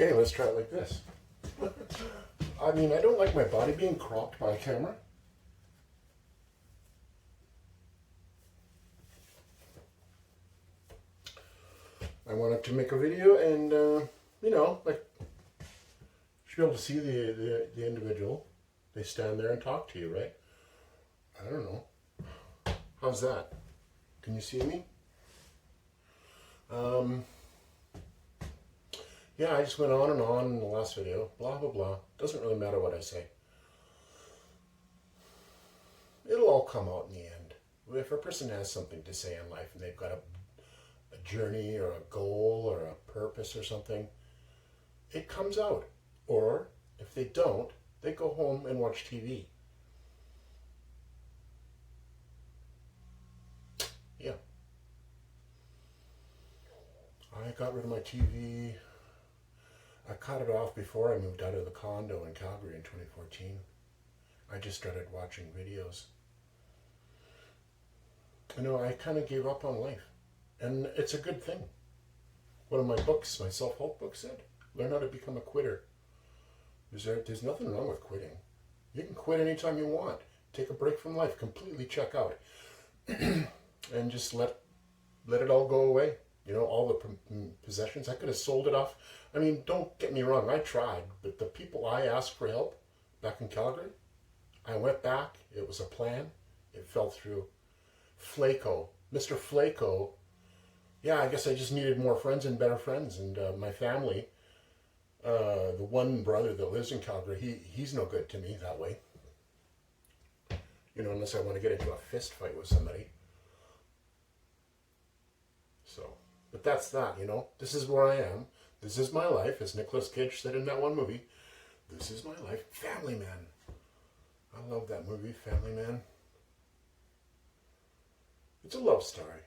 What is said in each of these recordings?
Okay, let's try it like this. I mean, I don't like my body being cropped by a camera. I wanted to make a video and, you know, like, you should be able to see the individual. They stand there and talk to you, right? I don't know. How's that? Can you see me? Yeah, I just went on and on in the last video. Blah, blah, blah. Doesn't really matter what I say. It'll all come out in the end. If a person has something to say in life and they've got a journey or a goal or a purpose or something, it comes out. Or if they don't, they go home and watch TV. Yeah. I got rid of my TV. I cut it off before I moved out of the condo in Calgary in 2014. I just started watching videos. You know, I kind of gave up on life. And it's a good thing. One of my books, my self-help book said, learn how to become a quitter. There's nothing wrong with quitting. You can quit anytime you want. Take a break from life, completely check out. And just let it all go away. You know, all the possessions. I could have sold it off. I mean, don't get me wrong, I tried. But the people I asked for help back in Calgary, I went back. It was a plan. It fell through. Flaco. Mr. Flaco. Yeah, I guess I just needed more friends and better friends. And my family, the one brother that lives in Calgary, he's no good to me that way. You know, unless I want to get into a fist fight with somebody. So, but that's that, you know. This is where I am. This is my life, as Nicolas Cage said in that one movie. This is my life. Family Man. I love that movie, Family Man. It's a love story.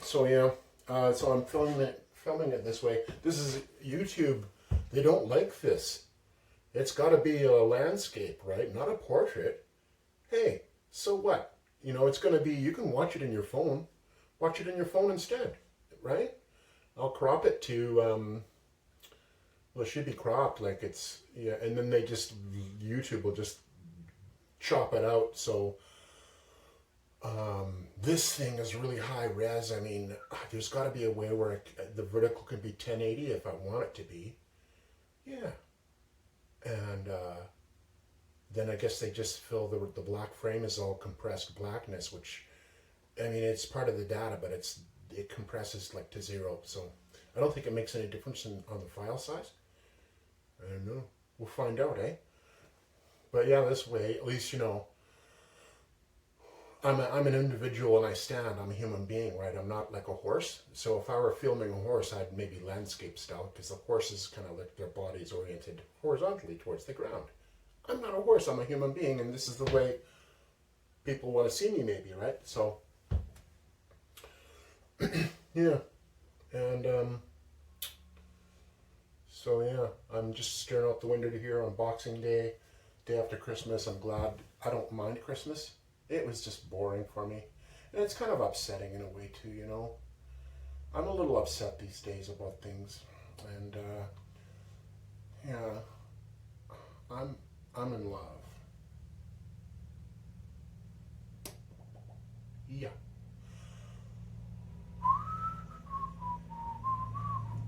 So yeah, so I'm filming it this way. This is YouTube. They don't like this. It's got to be a landscape, right? Not a portrait. Hey, so what? You know, it's going to be, you can watch it in your phone. Watch it in your phone instead, right? I'll crop it to, well, it should be cropped like it's, yeah, and then YouTube will just chop it out. So this thing is really high res. I mean, there's got to be a way where the vertical can be 1080 if I want it to be. Yeah. And then I guess they just fill the black frame is all compressed blackness, which, I mean, it's part of the data, but it compresses like to 0. So I don't think it makes any difference on the file size. I don't know. We'll find out, eh? But yeah, this way, at least, you know, I'm an individual and I stand. I'm a human being, right? I'm not like a horse. So if I were filming a horse, I'd maybe landscape style, because the horses kind of like their body's oriented horizontally towards the ground. I'm not a horse. I'm a human being, and this is the way people want to see me, maybe, right? So yeah, and so yeah, I'm just staring out the window to here on Boxing Day, day after Christmas. I'm glad. I don't mind Christmas. It was just boring for me. And it's kind of upsetting in a way too, you know. I'm a little upset these days about things. And yeah, I'm in love. Yeah.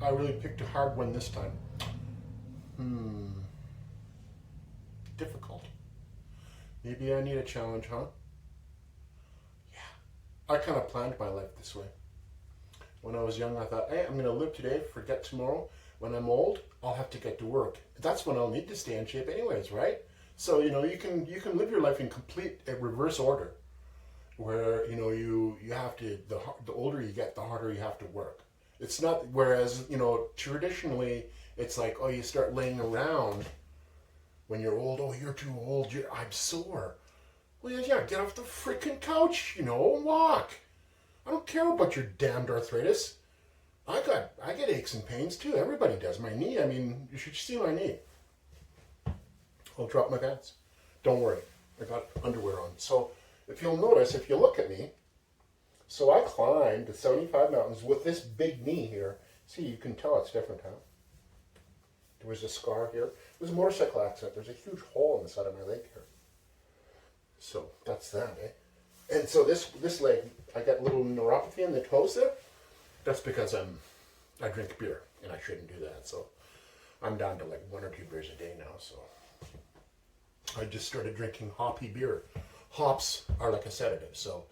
I really picked a hard one this time. Difficult. Maybe I need a challenge, huh? I kind of planned my life this way. When I was young, I thought, hey, I'm going to live today, forget tomorrow. When I'm old, I'll have to get to work. That's when I'll need to stay in shape anyways, right? So, you know, you can live your life in complete reverse order, where, you know, you have to, the older you get, the harder you have to work. It's not, whereas, you know, traditionally, it's like, oh, you start laying around when you're old. Oh, you're too old. I'm sore. Well, yeah, get off the freaking couch, you know, and walk. I don't care about your damned arthritis. I get aches and pains too. Everybody does. My knee, I mean, you should see my knee. I'll drop my pants. Don't worry. I got underwear on. So if you'll notice, if you look at me, so I climbed the 75 mountains with this big knee here See, you can tell it's different, huh? There was a scar here. It was a motorcycle accident. There's a huge hole in the side of my leg here. So that's that, eh? And so this leg, I got a little neuropathy in the toes there. That's because I drink beer, and I shouldn't do that. So I'm down to like 1 or 2 beers a day now. So I just started drinking hoppy beer. Hops are like a sedative. So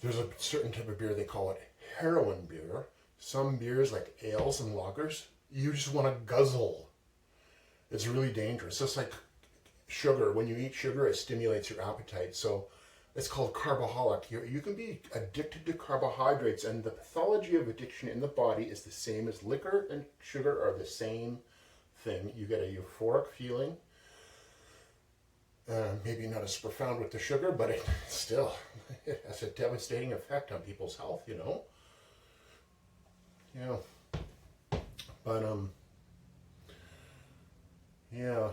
there's a certain type of beer, they call it heroin beer. Some beers like ales and lagers, you just want to guzzle. It's really dangerous. Just like sugar. When you eat sugar, it stimulates your appetite. So it's called carboholic. You can be addicted to carbohydrates, and the pathology of addiction in the body is the same as liquor and sugar are the same thing. You get a euphoric feeling. Maybe not as profound with the sugar, but it still it has a devastating effect on people's health, you know. Yeah. But yeah,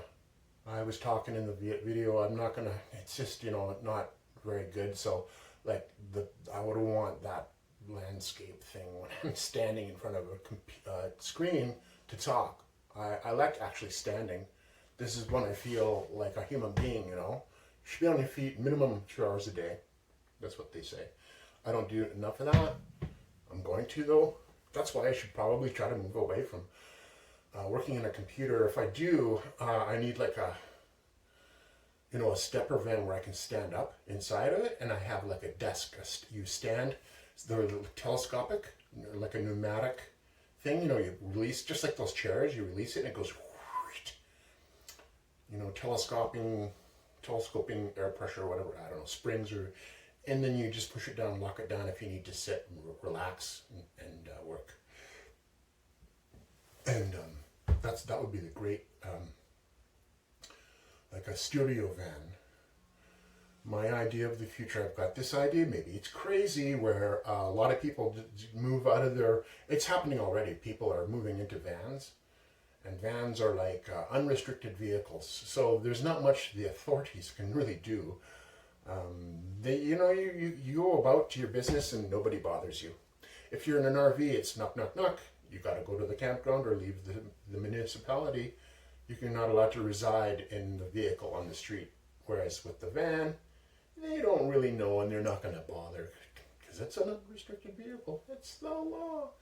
I was talking in the video. I'm not gonna. It's just, you know, not very good. So like I would want that landscape thing when I'm standing in front of a screen to talk. I like actually standing. This is when I feel like a human being, you know. You should be on your feet minimum 2 hours a day. That's what they say. I don't do enough of that. I'm going to, though. That's why I should probably try to move away from working in a computer. If I do, I need like a stepper van where I can stand up inside of it, and I have like a desk. You stand, they're telescopic, like a pneumatic thing. You know, you release, just like those chairs, you release it and it goes, you know, telescoping air pressure or whatever, I don't know, springs, and then you just push it down, lock it down if you need to sit and relax and work. And that would be the great, like a studio van. My idea of the future, I've got this idea, maybe it's crazy, where a lot of people move out of it's happening already. People are moving into vans. And vans are like unrestricted vehicles, so there's not much the authorities can really do. You go about to your business and nobody bothers you. If you're in an RV, it's knock, knock, knock. You got to go to the campground or leave the municipality. You're not allowed to reside in the vehicle on the street. Whereas with the van, they don't really know, and they're not going to bother because it's an unrestricted vehicle. It's the law.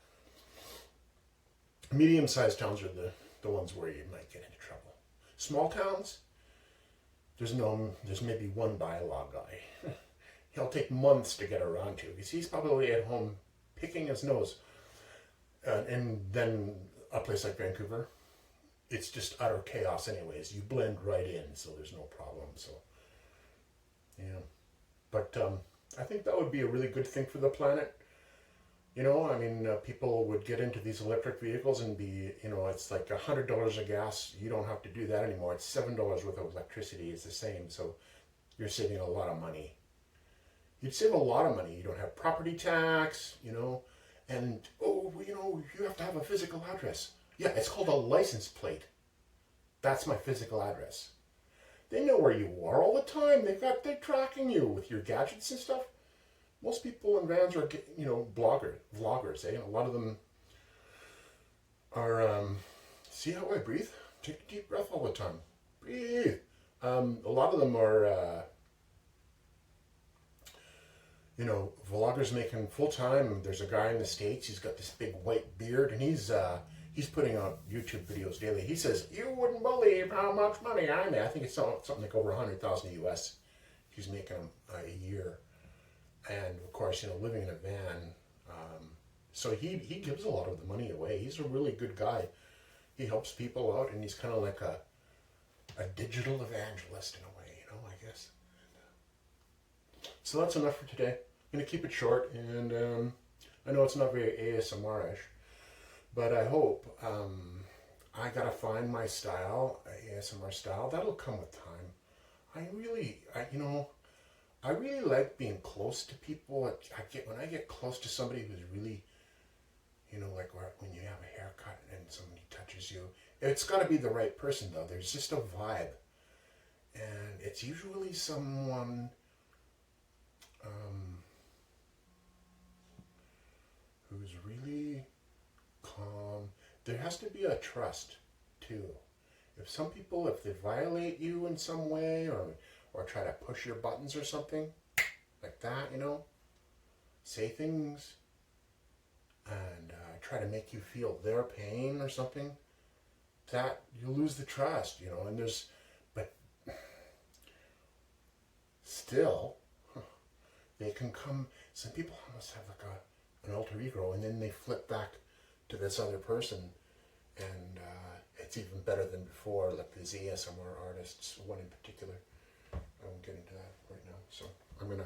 Medium-sized towns are the ones where you might get into trouble. Small towns, there's maybe one bylaw guy. He'll take months to get around to because he's probably at home picking his nose. And then a place like Vancouver, it's just utter chaos anyways. You blend right in, so there's no problem. So, yeah. But I think that would be a really good thing for the planet. You know, I mean, people would get into these electric vehicles and be, you know, it's like $100 of gas. You don't have to do that anymore. It's $7 worth of electricity. It's the same. So you're saving a lot of money. You'd save a lot of money. You don't have property tax, you know, and, you have to have a physical address. Yeah, it's called a license plate. That's my physical address. They know where you are all the time. They're tracking you with your gadgets and stuff. Most people in vans are, vloggers, eh? And a lot of them are, see how I breathe? Take a deep breath all the time. Breathe. A lot of them are, vloggers making full time. There's a guy in the States, he's got this big white beard, and he's putting out YouTube videos daily. He says, you wouldn't believe how much money I make. I think it's something like over 100,000 US he's making a year. And of course, living in a van. So he gives a lot of the money away. He's a really good guy. He helps people out, and he's kind of like a digital evangelist in a way, I guess. So that's enough for today. I'm going to keep it short, and I know it's not very ASMR-ish, but I hope I got to find my style, ASMR style. That'll come with time. I really like being close to people. When I get close to somebody who's really, like when you have a haircut and somebody touches you, it's got to be the right person though. There's just a vibe, and it's usually someone who's really calm. There has to be a trust too. If some people, if they violate you in some way, or try to push your buttons or something like that, you know, say things and try to make you feel their pain or something, that you lose the trust, you know. And but still, they can come. Some people almost have like an alter ego, and then they flip back to this other person, and it's even better than before. Like these ASMR artists, one in particular. I won't get into that right now. So I'm going to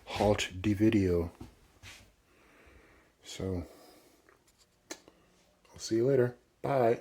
halt the video. So I'll see you later. Bye.